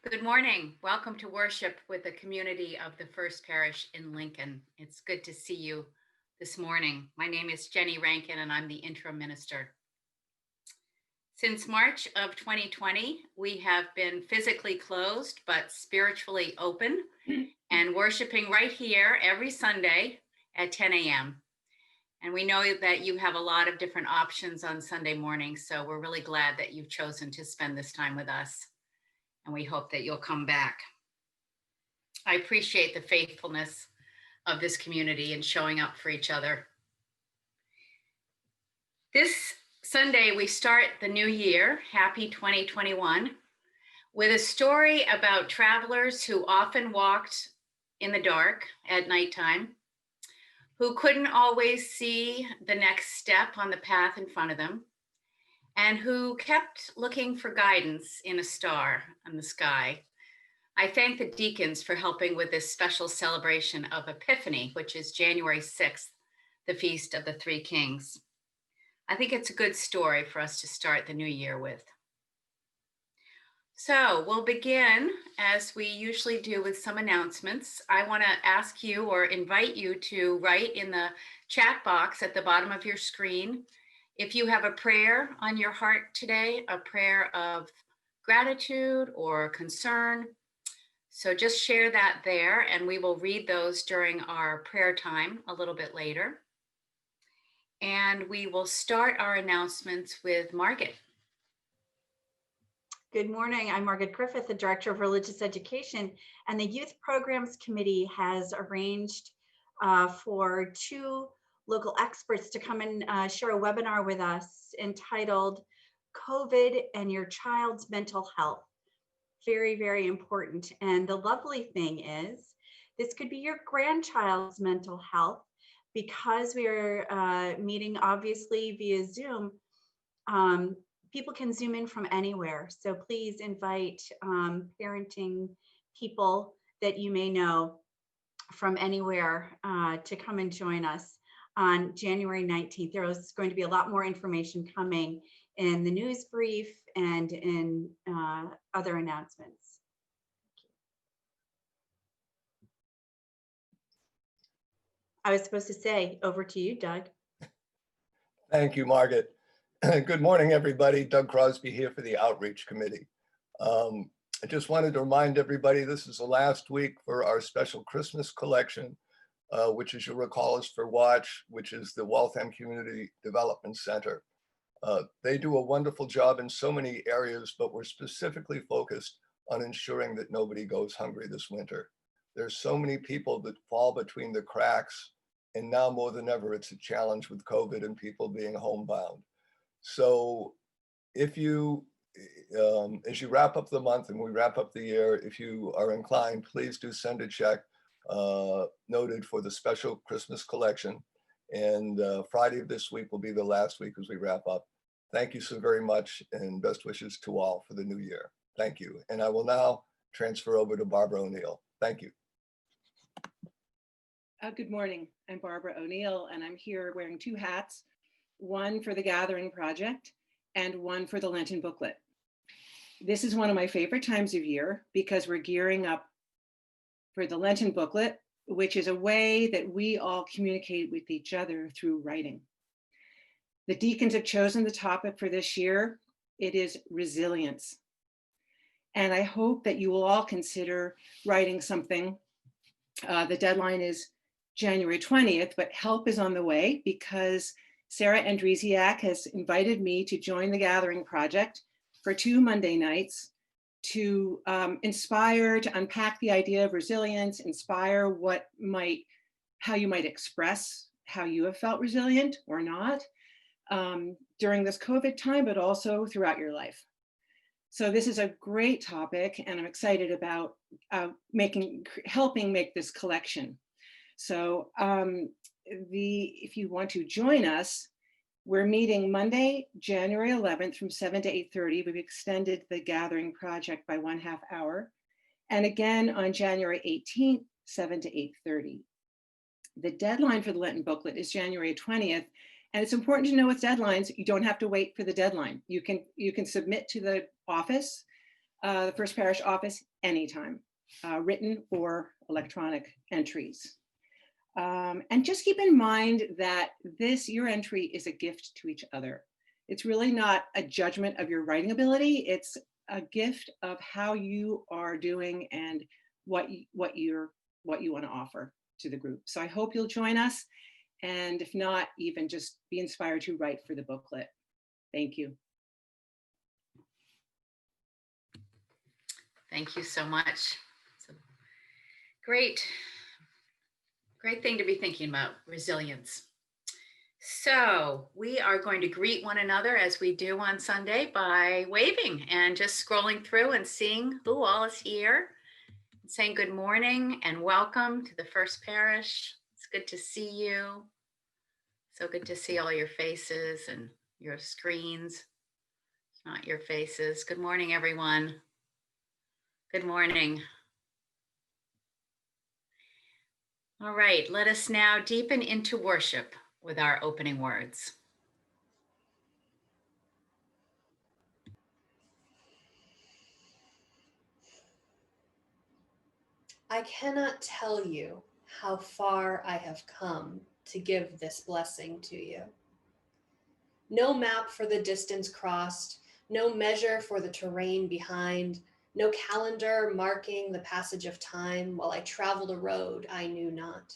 Good morning. Welcome to worship with the community of the First Parish in Lincoln. It's good to see you this morning. My name is Jenny Rankin and I'm the interim minister. Since March of 2020, we have been physically closed but spiritually open and worshiping right here every Sunday at 10 a.m. And we know that you have a lot of different options on Sunday morning, so we're really glad that you've chosen to spend this time with us. And we hope that you'll come back. I appreciate the faithfulness of this community and showing up for each other. This Sunday, we start the new year, happy 2021, with a story about travelers who often walked in the dark at nighttime, who couldn't always see the next step on the path in front of them, and who kept looking for guidance in a star in the sky. I thank the deacons for helping with this special celebration of Epiphany, which is January 6th, the Feast of the Three Kings. I think it's a good story for us to start the new year with. So we'll begin, as we usually do, with some announcements. I want to ask you or invite you to write in the chat box at the bottom of your screen if you have a prayer on your heart today, a prayer of gratitude or concern. So just share that there, and we will read those during our prayer time a little bit later. And we will start our announcements with Margaret. Good morning. I'm Margaret Griffith, the Director of Religious Education, and the Youth Programs Committee has arranged for two local experts to come and share a webinar with us entitled COVID and Your Child's Mental Health. Very, very important. And the lovely thing is, this could be your grandchild's mental health, because we are meeting obviously via Zoom. People can Zoom in from anywhere. So please invite parenting people that you may know from anywhere to come and join us on January 19th. There is going to be a lot more information coming in the news brief and in other announcements. I was supposed to say, over to you, Doug. Thank you, Margaret. Good morning, everybody. Doug Crosby here for the Outreach Committee. I just wanted to remind everybody this is the last week for our special Christmas collection, which, as you'll recall, is for Watch, which is the Waltham Community Development Center. They do a wonderful job in so many areas, but we're specifically focused on ensuring that nobody goes hungry this winter. There's so many people that fall between the cracks, and now more than ever, it's a challenge with COVID and people being homebound. So if you, as you wrap up the month and we wrap up the year, if you are inclined, please do send a check noted for the special Christmas collection. And Friday of this week will be the last week as we wrap up. Thank you so very much, and best wishes to all for the new year. Thank you. And I will now transfer over to Barbara O'Neill. Thank you. Good morning. I'm Barbara O'Neill, and I'm here wearing two hats, one for the Gathering Project and one for the Lenten Booklet. This is one of my favorite times of year because we're gearing up for the Lenten Booklet, which is a way that we all communicate with each other through writing. The deacons have chosen the topic for this year. It is resilience. And I hope that you will all consider writing something. The deadline is January 20th, but help is on the way because Sarah Andresiak has invited me to join the Gathering Project for 2 Monday nights to inspire, to unpack the idea of resilience, inspire how you might express how you have felt resilient or not during this COVID time, but also throughout your life. So this is a great topic, and I'm excited about helping make this collection. So if you want to join us, we're meeting Monday, January 11th from 7 to 8:30. We've extended the Gathering Project by 1/2 hour. And again on January 18th, 7 to 8:30. The deadline for the Lenten Booklet is January 20th. And it's important to know with deadlines, you don't have to wait for the deadline. You can submit to the office the First Parish office anytime, written or electronic entries. And just keep in mind that your entry is a gift to each other. It's really not a judgment of your writing ability. It's a gift of how you are doing and what you want to offer to the group. So I hope you'll join us. And if not, even just be inspired to write for the booklet. Thank you. Thank you so much. It's a great thing to be thinking about, resilience. So we are going to greet one another as we do on Sunday by waving and just scrolling through and seeing who all is here, and saying good morning and welcome to the First Parish. It's good to see you. So good to see all your faces and your screens. It's not your faces. Good morning, everyone. Good morning. All right, let us now deepen into worship with our opening words. I cannot tell you how far I have come to give this blessing to you. No map for the distance crossed, no measure for the terrain behind, no calendar marking the passage of time while I traveled a road I knew not.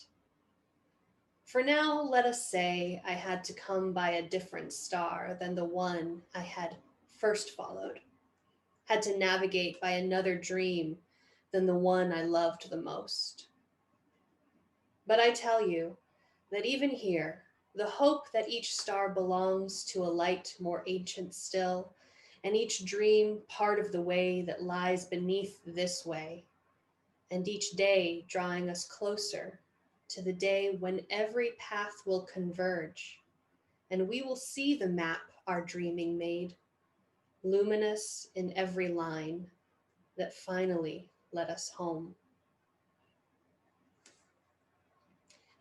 For now, let us say I had to come by a different star than the one I had first followed, had to navigate by another dream than the one I loved the most. But I tell you that even here, the hope that each star belongs to a light more ancient still, and each dream part of the way that lies beneath this way, and each day drawing us closer to the day when every path will converge, and we will see the map our dreaming made, luminous in every line that finally led us home.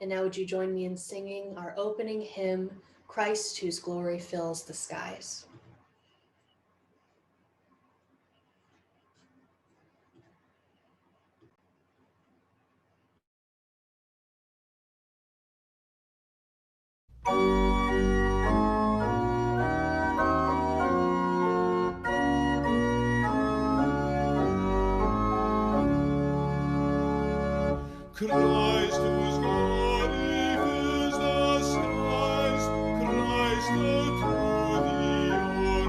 And now would you join me in singing our opening hymn, Christ whose glory fills the skies. Christ whose glory fills the skies, Christ the true, the only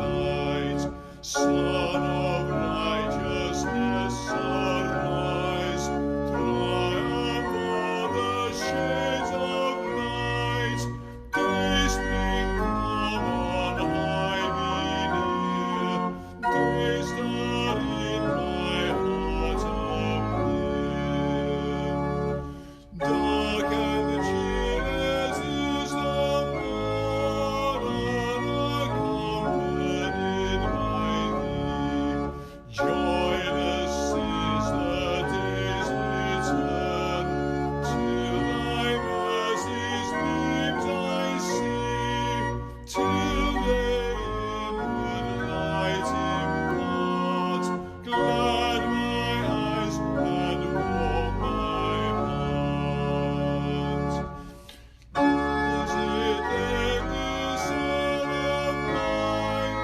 light, Son of righteousness, arise, triumph o'er the shades of night, day spring come on high be near, day star in my heart appear. Dark and cheerless is the morn, unaccompanied by thee. Joyless is the day's return, till thy mercy's beams I see, till they inward light impart, glad my eyes and warm my heart. Is it then this hour of mine?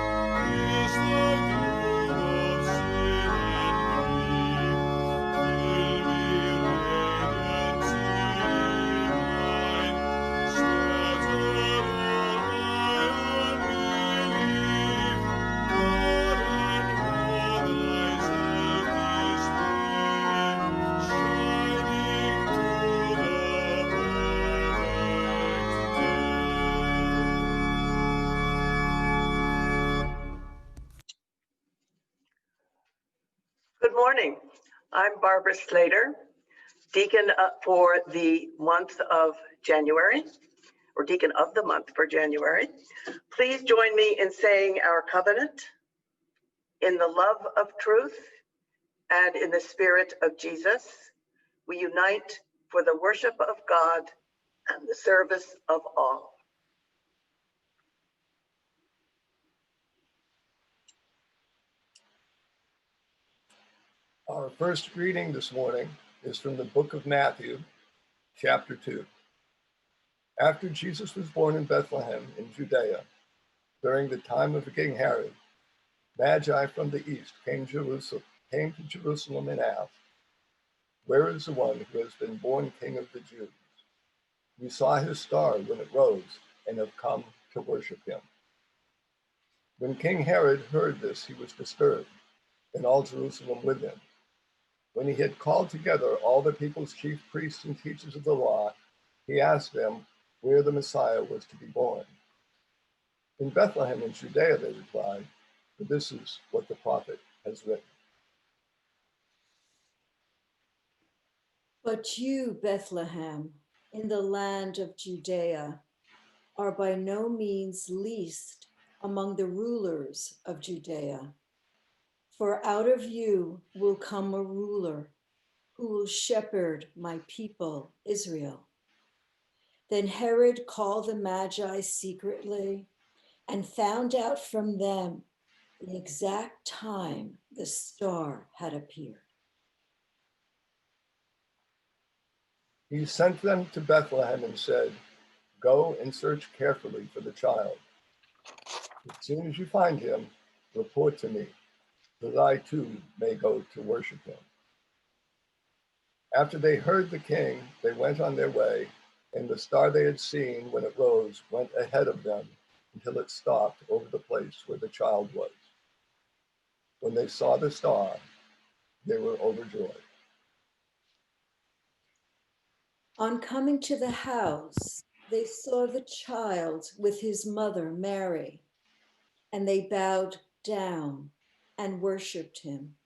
Is the gloom of sin and grief? Fill me radiance divine, scatter all my unbelief, more and more thy self display, shining through the perfect day. Good morning. I'm Barbara Slater, deacon for the month of January, or deacon of the month for January. Please join me in saying our covenant in the love of truth and in the spirit of Jesus. We unite for the worship of God and the service of all. Our first reading this morning is from the book of Matthew, chapter 2. After Jesus was born in Bethlehem in Judea, during the time of King Herod, Magi from the east came to Jerusalem and asked, "Where is the one who has been born King of the Jews? We saw his star when it rose and have come to worship him." When King Herod heard this, he was disturbed, and all Jerusalem with him. When he had called together all the people's chief priests and teachers of the law, he asked them where the Messiah was to be born. "In Bethlehem in Judea," they replied, "for this is what the prophet has written." But you, Bethlehem, in the land of Judea, are by no means least among the rulers of Judea. For out of you will come a ruler who will shepherd my people, Israel. Then Herod called the Magi secretly and found out from them the exact time the star had appeared. He sent them to Bethlehem and said, "Go and search carefully for the child. As soon as you find him, report to me, so that I too may go to worship him." After they heard the king, they went on their way, and the star they had seen when it rose went ahead of them until it stopped over the place where the child was. When they saw the star, they were overjoyed. On coming to the house, they saw the child with his mother, Mary, and they bowed down and worshiped him.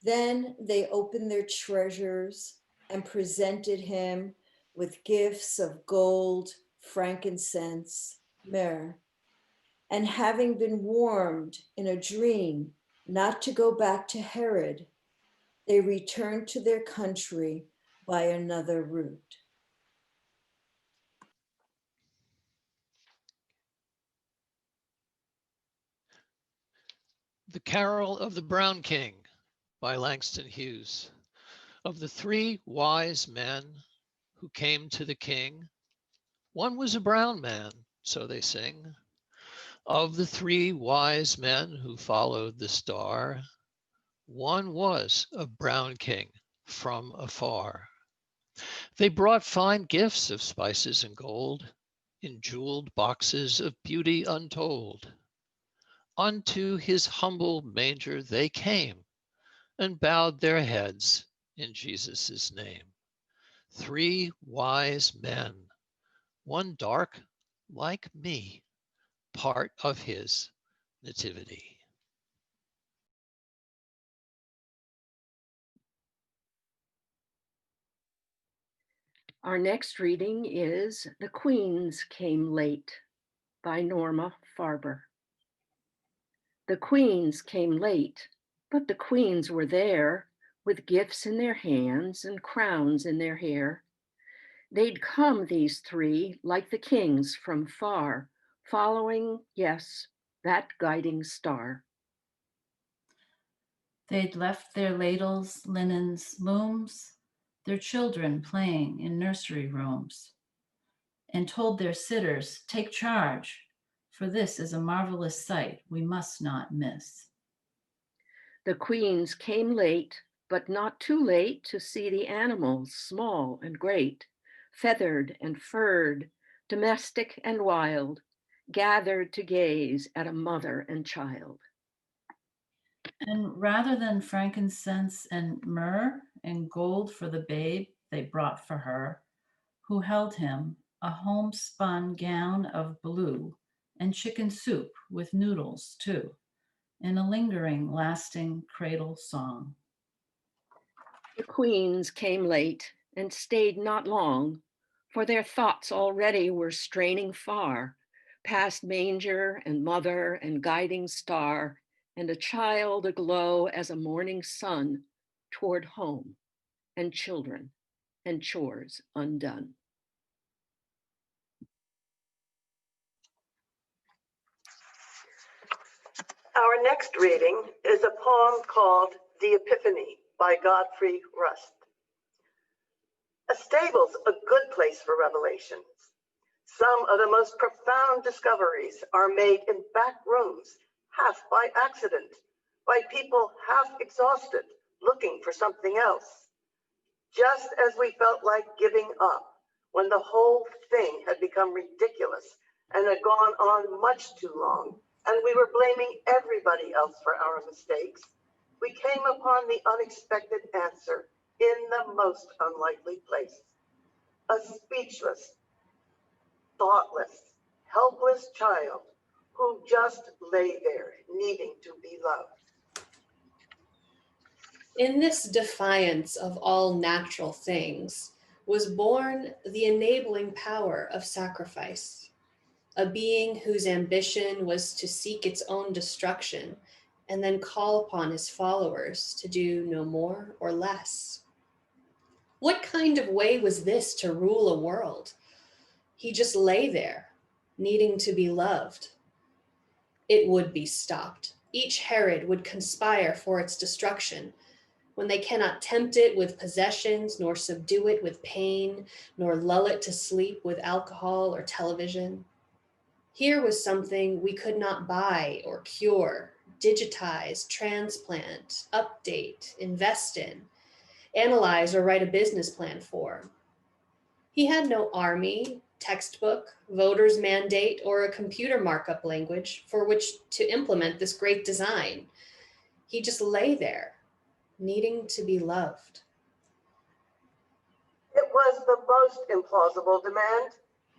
Then they opened their treasures and presented him with gifts of gold, frankincense, myrrh. And having been warned in a dream not to go back to Herod, they returned to their country by another route. The Carol of the Brown King by Langston Hughes. Of the 3 wise men who came to the king, one was a brown man, so they sing. Of the 3 wise men who followed the star, one was a brown king from afar. They brought fine gifts of spices and gold, in jeweled boxes of beauty untold. Unto his humble manger they came, and bowed their heads in Jesus' name. 3 wise men, one dark like me, part of his nativity. Our next reading is The Queens Came Late by Norma Farber. The queens came late, but the queens were there with gifts in their hands and crowns in their hair. They'd come, these 3, like the kings from far, following, yes, that guiding star. They'd left their ladles, linens, looms, their children playing in nursery rooms, and told their sitters, "Take charge, for this is a marvelous sight we must not miss." The queens came late, but not too late to see the animals, small and great, feathered and furred, domestic and wild, gathered to gaze at a mother and child. And rather than frankincense and myrrh and gold for the babe they brought for her, who held him, a homespun gown of blue, and chicken soup with noodles too, in a lingering, lasting cradle song. The queens came late and stayed not long, for their thoughts already were straining far, past manger and mother and guiding star, and a child aglow as a morning sun, toward home and children and chores undone. Our next reading is a poem called The Epiphany by Godfrey Rust. A stable's a good place for revelations. Some of the most profound discoveries are made in back rooms, half by accident, by people half exhausted, looking for something else. Just as we felt like giving up when the whole thing had become ridiculous and had gone on much too long, and we were blaming everybody else for our mistakes, we came upon the unexpected answer in the most unlikely place. A speechless, thoughtless, helpless child who just lay there needing to be loved. In this defiance of all natural things was born the enabling power of sacrifice, a being whose ambition was to seek its own destruction and then call upon his followers to do no more or less. What kind of way was this to rule a world? He just lay there, needing to be loved. It would be stopped. Each Herod would conspire for its destruction. When they cannot tempt it with possessions, nor subdue it with pain, nor lull it to sleep with alcohol or television. Here was something we could not buy or cure, digitize, transplant, update, invest in, analyze, or write a business plan for. He had no army, textbook, voter's mandate, or a computer markup language for which to implement this great design. He just lay there, needing to be loved. It was the most implausible demand.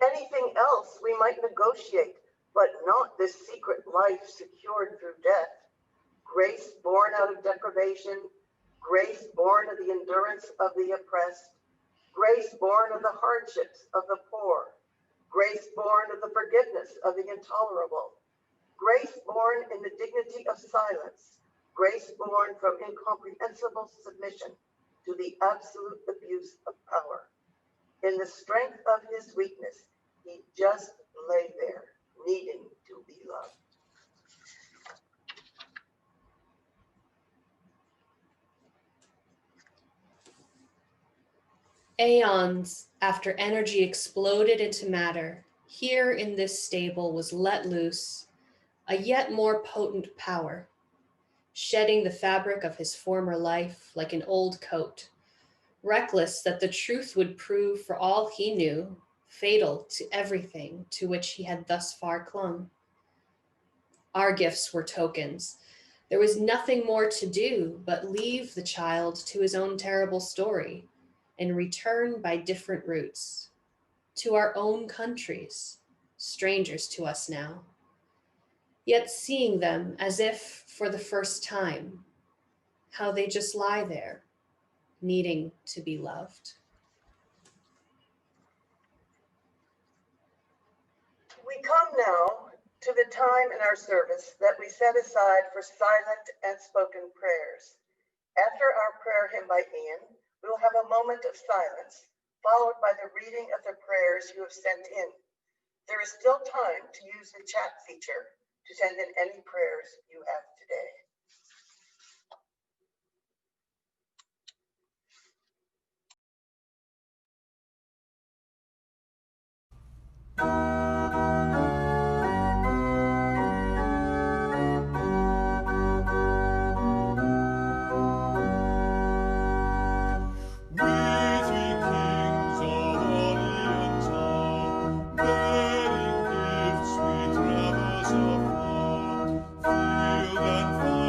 Anything else we might negotiate, but not this secret life secured through death. Grace born out of deprivation, grace born of the endurance of the oppressed, grace born of the hardships of the poor, grace born of the forgiveness of the intolerable, grace born in the dignity of silence, grace born from incomprehensible submission to the absolute abuse of power. In the strength of his weakness, he just lay there, needing to be loved. Aeons after energy exploded into matter, here in this stable was let loose a yet more potent power, shedding the fabric of his former life like an old coat, reckless that the truth would prove, for all he knew, fatal to everything to which he had thus far clung. Our gifts were tokens. There was nothing more to do but leave the child to his own terrible story and return by different routes to our own countries, strangers to us now, yet seeing them as if for the first time, how they just lie there, needing to be loved. We come now to the time in our service that we set aside for silent and spoken prayers. After our prayer hymn by Ian, we will have a moment of silence, followed by the reading of the prayers you have sent in. There is still time to use the chat feature to send in any prayers you have today. Field and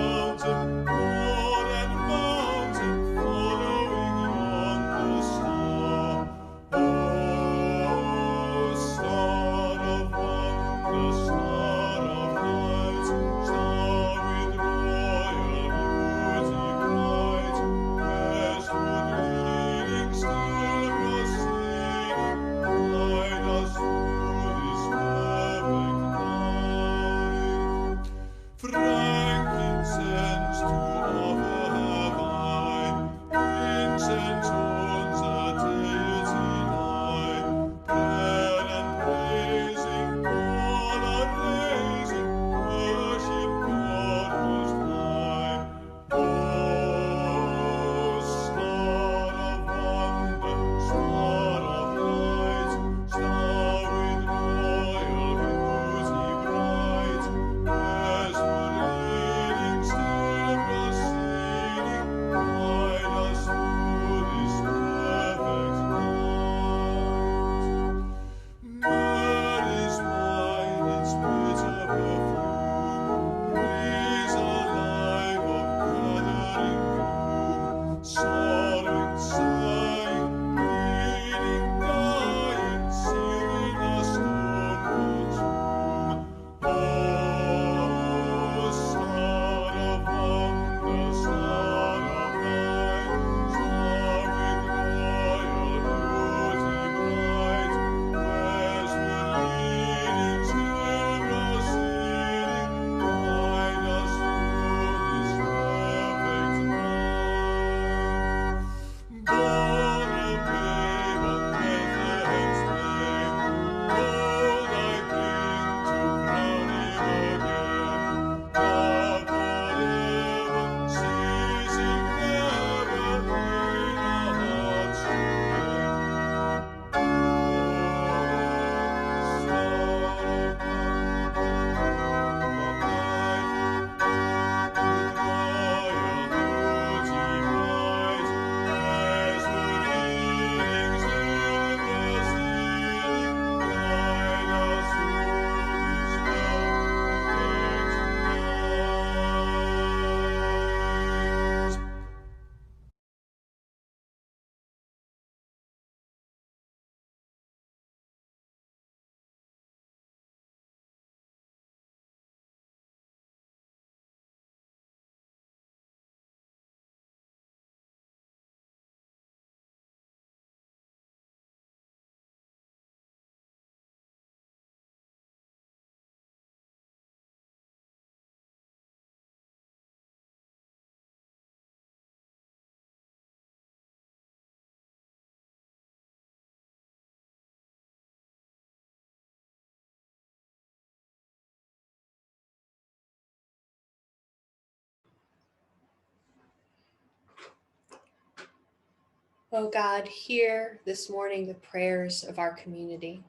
Oh God, hear this morning the prayers of our community.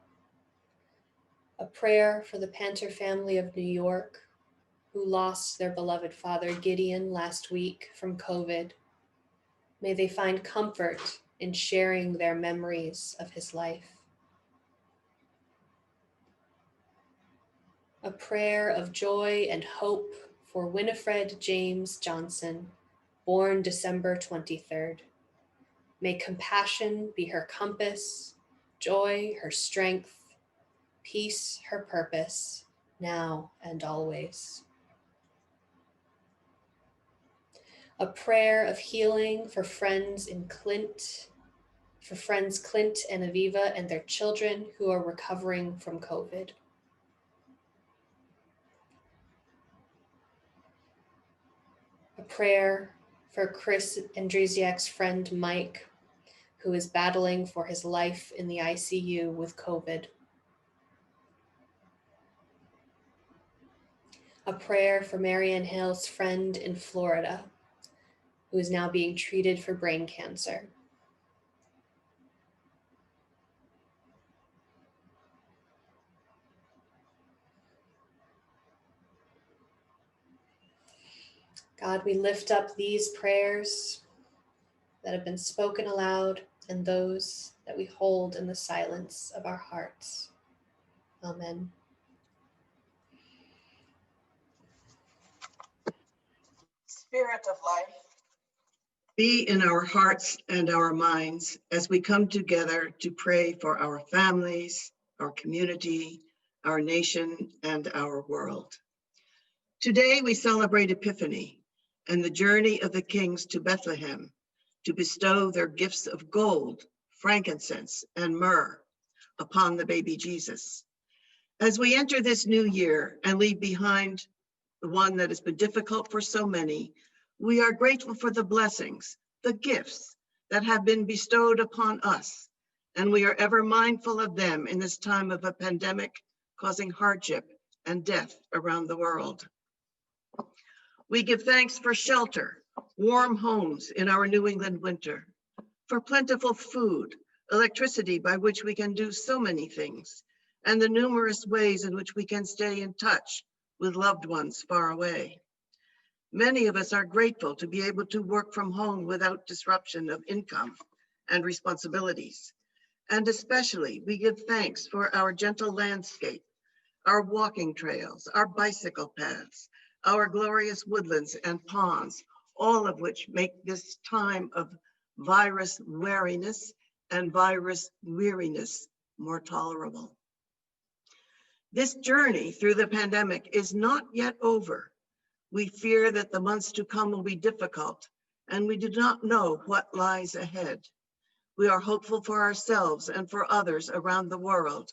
A prayer for the Panther family of New York, who lost their beloved father Gideon last week from COVID. May they find comfort in sharing their memories of his life. A prayer of joy and hope for Winifred James Johnson, born December 23rd. May compassion be her compass, joy her strength, peace her purpose, now and always. A prayer of healing for friends Clint and Aviva and their children who are recovering from COVID. A prayer for Chris Andresiak's friend Mike, who is battling for his life in the ICU with COVID. A prayer for Marianne Hale's friend in Florida, who is now being treated for brain cancer. God, we lift up these prayers that have been spoken aloud and those that we hold in the silence of our hearts. Amen. Spirit of life, be in our hearts and our minds as we come together to pray for our families, our community, our nation, and our world. Today we celebrate Epiphany and the journey of the kings to Bethlehem to bestow their gifts of gold, frankincense, and myrrh upon the baby Jesus. As we enter this new year and leave behind the one that has been difficult for so many, we are grateful for the blessings, the gifts that have been bestowed upon us, and we are ever mindful of them in this time of a pandemic causing hardship and death around the world. We give thanks for shelter, warm homes in our New England winter, for plentiful food, electricity by which we can do so many things, and the numerous ways in which we can stay in touch with loved ones far away. Many of us are grateful to be able to work from home without disruption of income and responsibilities. And especially, we give thanks for our gentle landscape, our walking trails, our bicycle paths, our glorious woodlands and ponds, all of which make this time of virus wariness and virus weariness more tolerable. This journey through the pandemic is not yet over. We fear that the months to come will be difficult, and we do not know what lies ahead. We are hopeful for ourselves and for others around the world,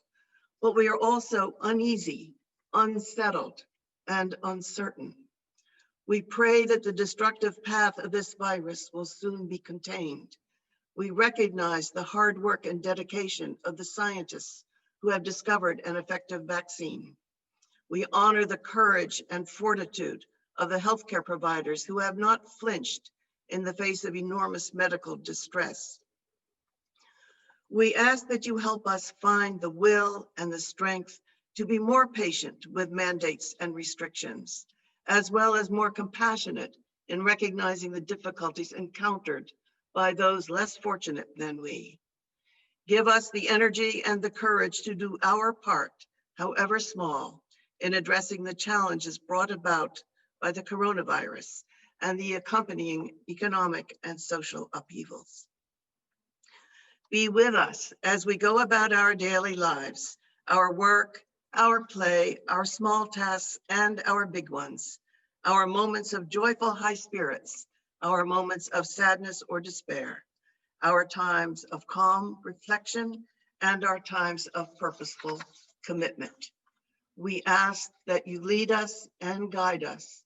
but we are also uneasy, unsettled, and uncertain. We pray that the destructive path of this virus will soon be contained. We recognize the hard work and dedication of the scientists who have discovered an effective vaccine. We honor the courage and fortitude of the healthcare providers who have not flinched in the face of enormous medical distress. We ask that you help us find the will and the strength to be more patient with mandates and restrictions, as well as more compassionate in recognizing the difficulties encountered by those less fortunate than we. Give us the energy and the courage to do our part, however small, in addressing the challenges brought about by the coronavirus and the accompanying economic and social upheavals. Be with us as we go about our daily lives, our work, our play, our small tasks, and our big ones, our moments of joyful high spirits, our moments of sadness or despair, our times of calm reflection, and our times of purposeful commitment. We ask that you lead us and guide us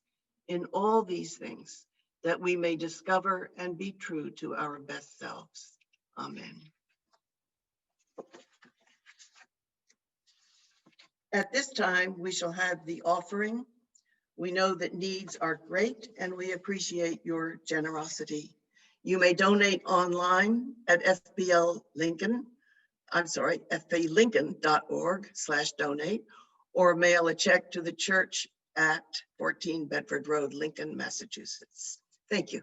in all these things, that we may discover and be true to our best selves. Amen. At this time, we shall have the offering. We know that needs are great and we appreciate your generosity. You may donate online at fplincoln.org/donate, or mail a check to the church at 14 Bedford Road, Lincoln, Massachusetts. Thank you.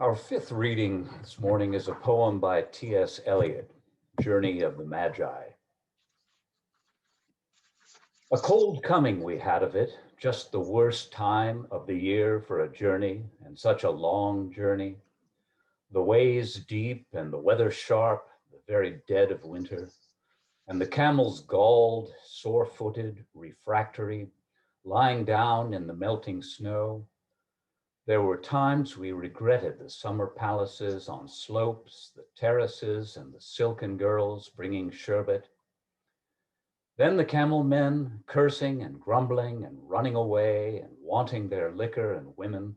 Our fifth reading this morning is a poem by T.S. Eliot, Journey of the Magi. A cold coming we had of it, just the worst time of the year for a journey, and such a long journey. The ways deep and the weather sharp, the very dead of winter, and the camels galled, sore-footed, refractory, lying down in the melting snow. There were times we regretted the summer palaces on slopes, the terraces, and the silken girls bringing sherbet. Then the camel men cursing and grumbling and running away and wanting their liquor and women,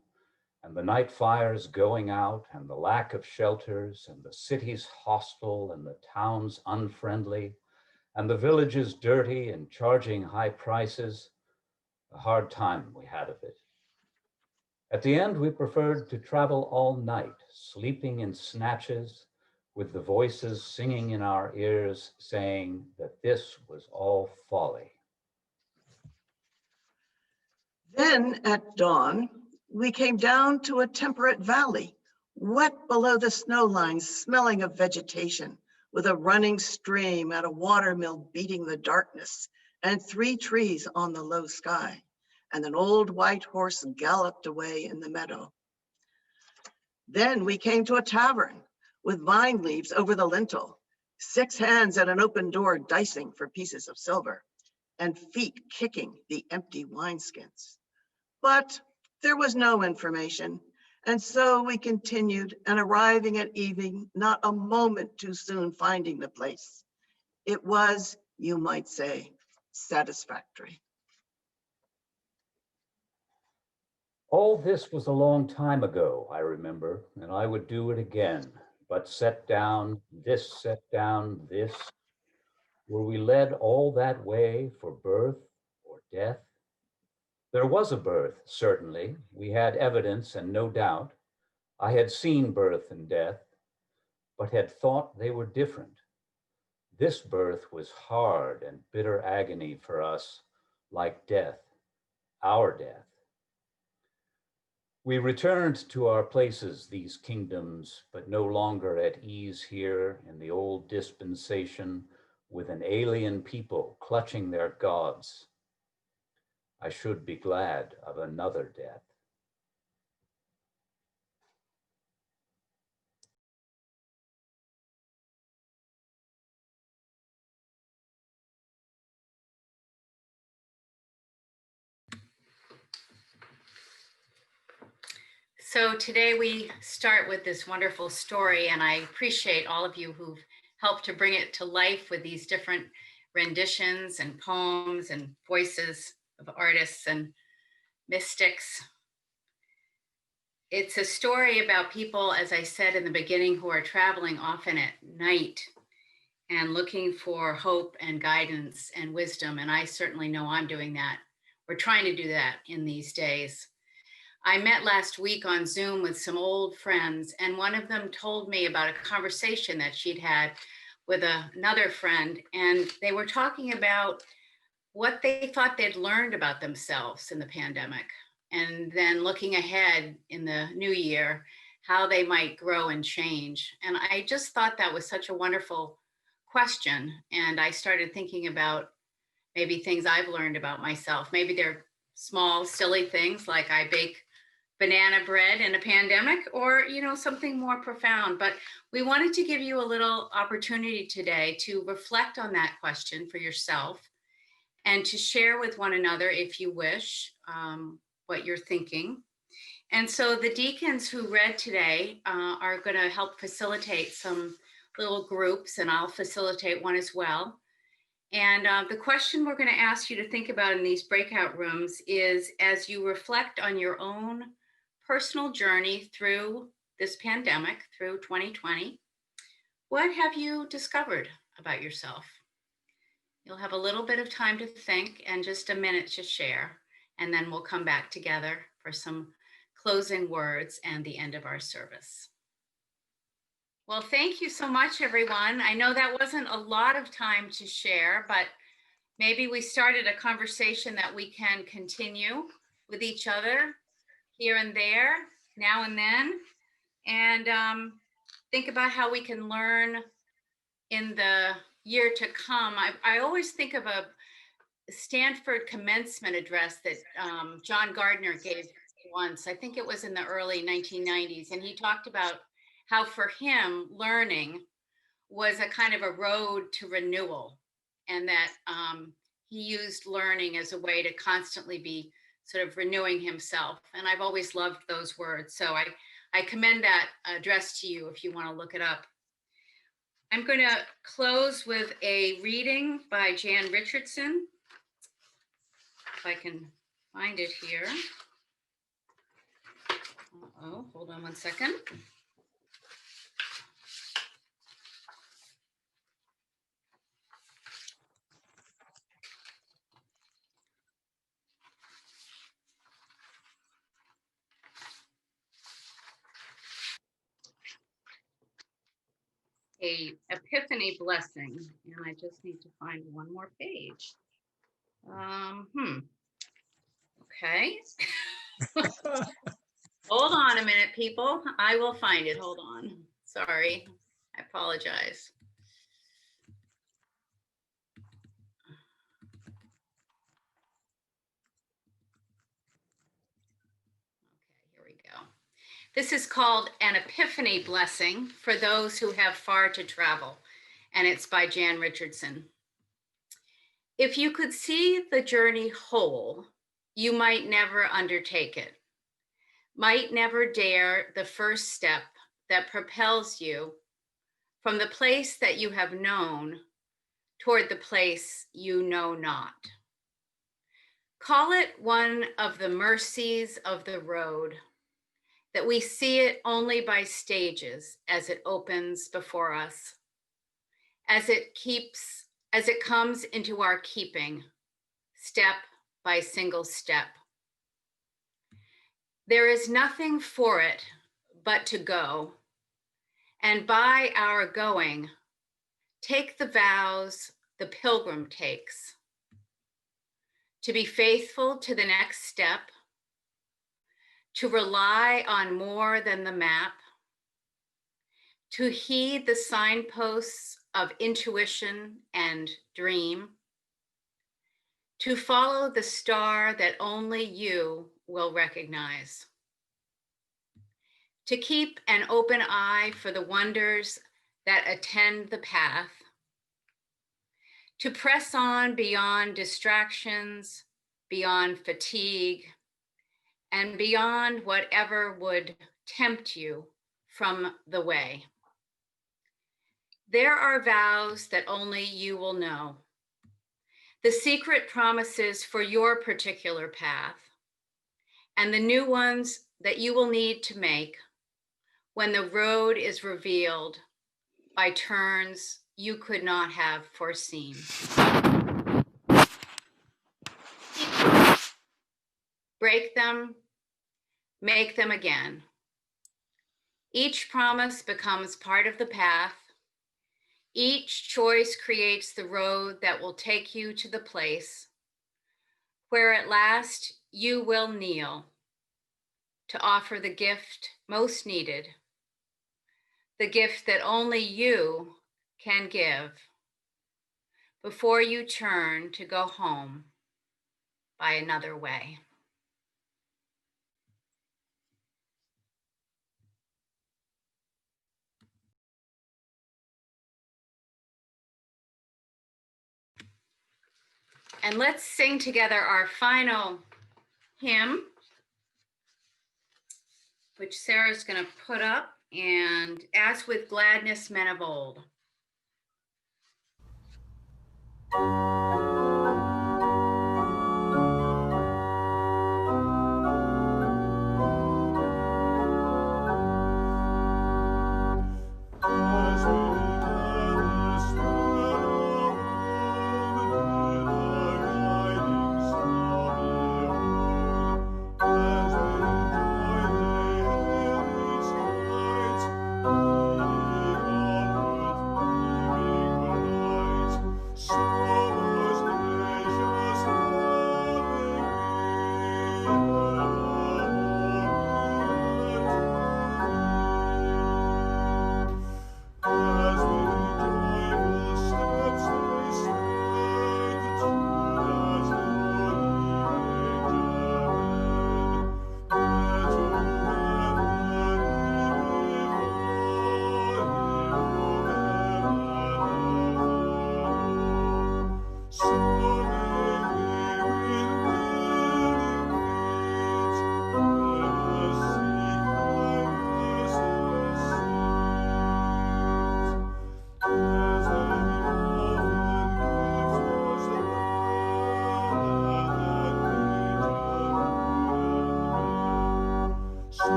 and the night fires going out, and the lack of shelters, and the cities hostile, and the towns unfriendly, and the villages dirty and charging high prices. A hard time we had of it. At the end, we preferred to travel all night, sleeping in snatches, with the voices singing in our ears, saying that this was all folly. Then at dawn, we came down to a temperate valley, wet below the snow line, smelling of vegetation, with a running stream and a watermill beating the darkness, and 3 trees on the low sky, and an old white horse galloped away in the meadow. Then we came to a tavern with vine leaves over the lintel, 6 hands at an open door dicing for pieces of silver, and feet kicking the empty wineskins. But there was no information, and so we continued, and arriving at evening, not a moment too soon finding the place. It was, you might say, satisfactory. All this was a long time ago, I remember, and I would do it again, but set down this, were we led all that way for birth or death? There was a birth, certainly. We had evidence and no doubt. I had seen birth and death, but had thought they were different. This birth was hard and bitter agony for us, like death, our death. We returned to our places, these kingdoms, but no longer at ease here in the old dispensation with an alien people clutching their gods. I should be glad of another death. So today we start with this wonderful story, and I appreciate all of you who've helped to bring it to life with these different renditions and poems and voices of artists and mystics. It's a story about people, as I said in the beginning, who are traveling often at night and looking for hope and guidance and wisdom. And I certainly know I'm doing that. We're trying to do that in these days. I met last week on Zoom with some old friends, and one of them told me about a conversation that she'd had with another friend, and they were talking about what they thought they'd learned about themselves in the pandemic, and then looking ahead in the new year, how they might grow and change. And I just thought that was such a wonderful question. And I started thinking about maybe things I've learned about myself. Maybe they're small, silly things like I bake banana bread in a pandemic, or something more profound. But we wanted to give you a little opportunity today to reflect on that question for yourself and to share with one another, if you wish, what you're thinking. And so the deacons who read today are going to help facilitate some little groups, and I'll facilitate one as well. And the question we're going to ask you to think about in these breakout rooms is, as you reflect on your own personal journey through this pandemic, through 2020, what have you discovered about yourself? You'll have a little bit of time to think and just a minute to share, and then we'll come back together for some closing words and the end of our service. Well, thank you so much, everyone. I know that wasn't a lot of time to share, but maybe we started a conversation that we can continue with each other here and there, now and then, and think about how we can learn in the year to come. I always think of a Stanford commencement address that John Gardner gave once. I think it was in the early 1990s, and he talked about how for him learning was a kind of a road to renewal, and that he used learning as a way to constantly be sort of renewing himself. And I've always loved those words. So I commend that address to you if you want to look it up. I'm going to close with a reading by Jan Richardson. If I can find it here. Uh-oh, hold on one second. A Epiphany blessing, and I just need to find one more page. Okay. Hold on a minute, people. I will find it. Hold on. Sorry. I apologize. Okay, here we go. This is called An Epiphany Blessing for Those Who Have Far to Travel, and it's by Jan Richardson. If you could see the journey whole, you might never undertake it, might never dare the first step that propels you from the place that you have known toward the place you know not. Call it one of the mercies of the road, that we see it only by stages as it opens before us, as it comes into our keeping, step by single step. There is nothing for it but to go, and by our going, take the vows the pilgrim takes, to be faithful to the next step, to rely on more than the map, to heed the signposts of intuition and dream, to follow the star that only you will recognize, to keep an open eye for the wonders that attend the path, to press on beyond distractions, beyond fatigue, and beyond whatever would tempt you from the way. There are vows that only you will know, the secret promises for your particular path, and the new ones that you will need to make when the road is revealed by turns you could not have foreseen. Break them, make them again. Each promise becomes part of the path. Each choice creates the road that will take you to the place where at last you will kneel to offer the gift most needed, the gift that only you can give, before you turn to go home by another way. And let's sing together our final hymn, which Sarah's going to put up, and As with Gladness, Men of Old.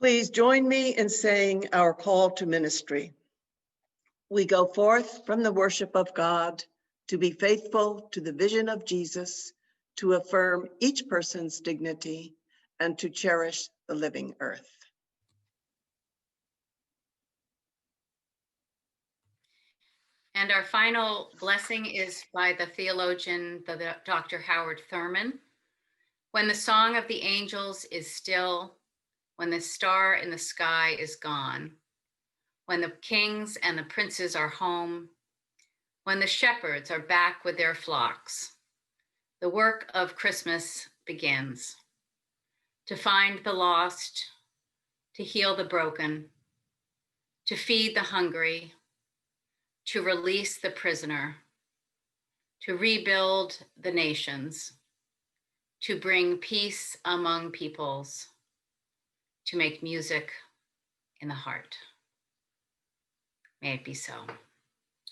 Please join me in saying our call to ministry. We go forth from the worship of God to be faithful to the vision of Jesus, to affirm each person's dignity, and to cherish the living earth. And our final blessing is by the theologian, Dr. Howard Thurman. When the song of the angels is still, when the star in the sky is gone, when the kings and the princes are home, when the shepherds are back with their flocks, the work of Christmas begins. To find the lost, to heal the broken, to feed the hungry, to release the prisoner, to rebuild the nations, to bring peace among peoples, to make music in the heart. May it be so.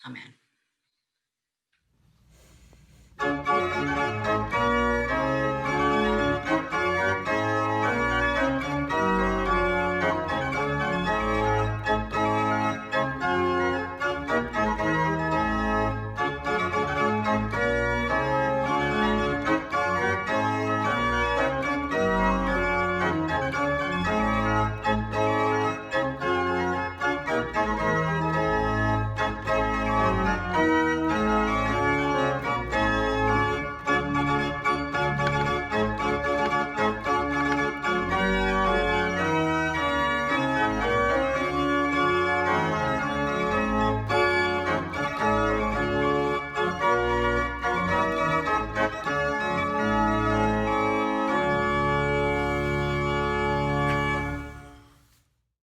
Amen.